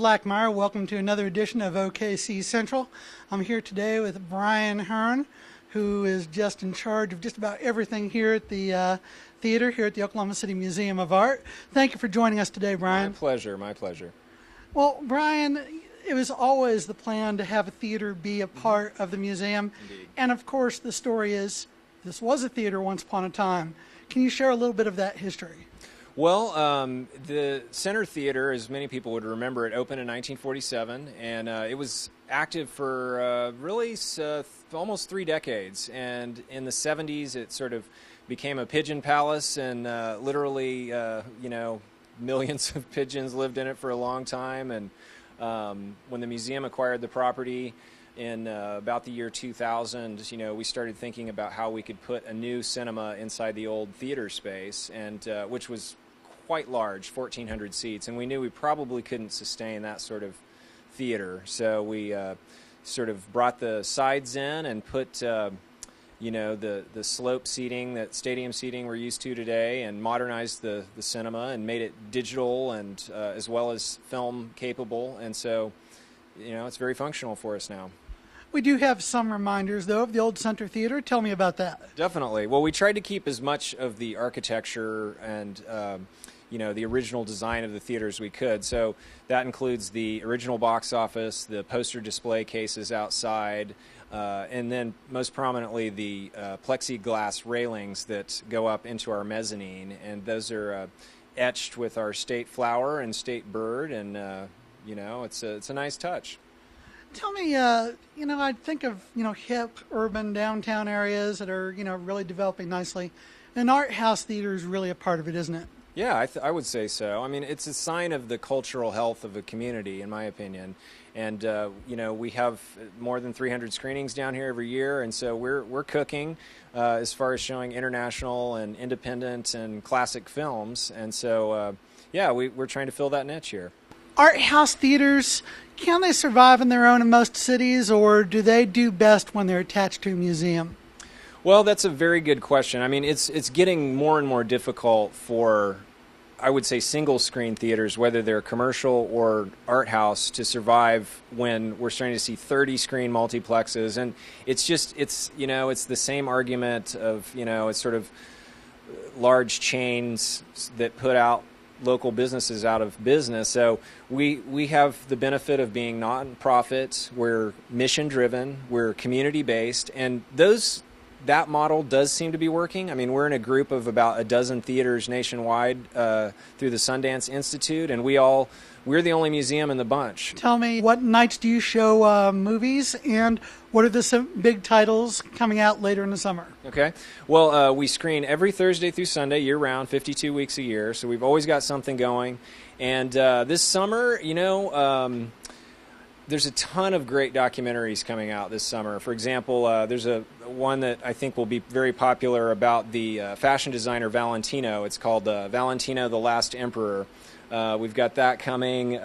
Lackmeyer. Welcome to another edition of OKC Central. I'm here today with Brian Hearn, who is just in charge of just about everything here at the theater, here at the Oklahoma City Museum of Art. Thank you for joining us today, Brian. My pleasure, my pleasure. Well, Brian, it was always the plan to have a theater be a part of the museum. Indeed. And of course, the story is this was a theater once upon a time. Can you share a little bit of that history? Well, the Center Theater, as many people would remember, it opened in 1947, and it was active for really almost 3 decades. And in the 70s, it sort of became a pigeon palace, and literally, millions of pigeons lived in it for a long time. And when the museum acquired the property in about the year 2000, we started thinking about how we could put a new cinema inside the old theater space, and which was quite large, 1,400 seats, and we knew we probably couldn't sustain that sort of theater. So we sort of brought the sides in and put, the slope seating, that stadium seating we're used to today, and modernized the cinema and made it digital and as well as film capable. And so, it's very functional for us now. We do have some reminders, though, of the old Center Theater. Tell me about that. Definitely. Well, we tried to keep as much of the architecture and the original design of the theater as we could. So that includes the original box office, the poster display cases outside, and then most prominently the plexiglass railings that go up into our mezzanine. And those are etched with our state flower and state bird, and it's a nice touch. Tell me, I think of, hip, urban, downtown areas that are, really developing nicely. An art house theater is really a part of it, isn't it? Yeah, I would say so. I mean, it's a sign of the cultural health of a community, in my opinion. And, we have more than 300 screenings down here every year, and so we're cooking as far as showing international and independent and classic films. And so, we're trying to fill that niche here. Art house theaters, can they survive on their own in most cities, or do they do best when they're attached to a museum? Well, that's a very good question. I mean, it's getting more and more difficult for, I would say, single-screen theaters, whether they're commercial or art house, to survive when we're starting to see 30-screen multiplexes. And it's the same argument of, it's sort of large chains that put out local businesses out of business. So we have the benefit of being non-profit, we're mission-driven, we're community-based, and that model does seem to be working. I mean, we're in a group of about a dozen theaters nationwide through the Sundance Institute, and we're the only museum in the bunch. Tell me, what nights do you show movies, and what are some big titles coming out later in the summer? Okay. Well, we screen every Thursday through Sunday, year-round, 52 weeks a year, so we've always got something going. And this summer, there's a ton of great documentaries coming out this summer. For example, there's one that I think will be very popular about the fashion designer Valentino. It's called Valentino, the Last Emperor. We've got that coming.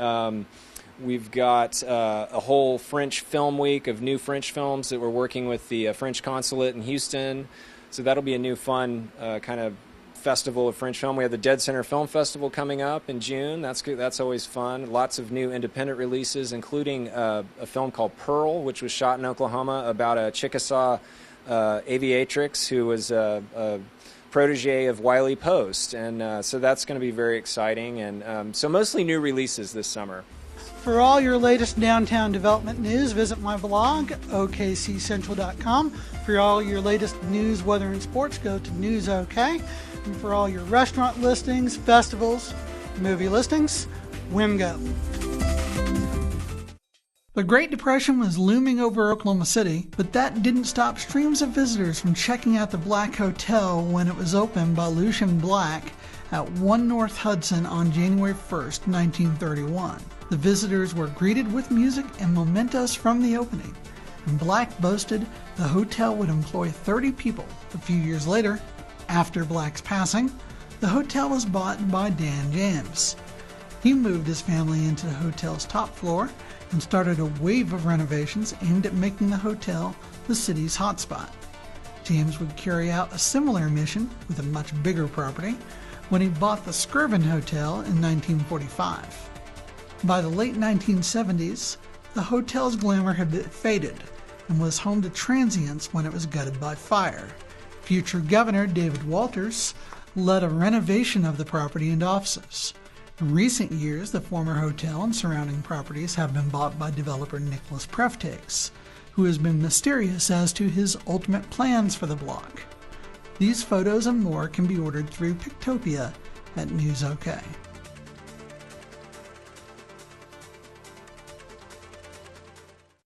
We've got a whole French film week of new French films that we're working with the French consulate in Houston. So that'll be a new fun kind of festival of French film. We have the Dead Center Film Festival coming up in June. That's good. That's always fun. Lots of new independent releases, including a film called Pearl, which was shot in Oklahoma about a Chickasaw aviatrix who was a protege of Wiley Post. And so that's going to be very exciting. And so mostly new releases this summer. For all your latest downtown development news, visit my blog, okccentral.com. For all your latest news, weather, and sports, go to News OK. And for all your restaurant listings, festivals, movie listings, WIMGO. The Great Depression was looming over Oklahoma City, but that didn't stop streams of visitors from checking out the Black Hotel when it was opened by Lucian Black at 1 North Hudson on January 1st, 1931. The visitors were greeted with music and mementos from the opening, and Black boasted the hotel would employ 30 people. A few years later, after Black's passing, the hotel was bought by Dan James. He moved his family into the hotel's top floor and started a wave of renovations aimed at making the hotel the city's hotspot. James would carry out a similar mission with a much bigger property when he bought the Skirvin Hotel in 1945. By the late 1970s, the hotel's glamour had faded and was home to transients when it was gutted by fire. Future Governor David Walters led a renovation of the property and offices. In recent years, the former hotel and surrounding properties have been bought by developer Nicholas Preftakes, who has been mysterious as to his ultimate plans for the block. These photos and more can be ordered through Pictopia at News OK.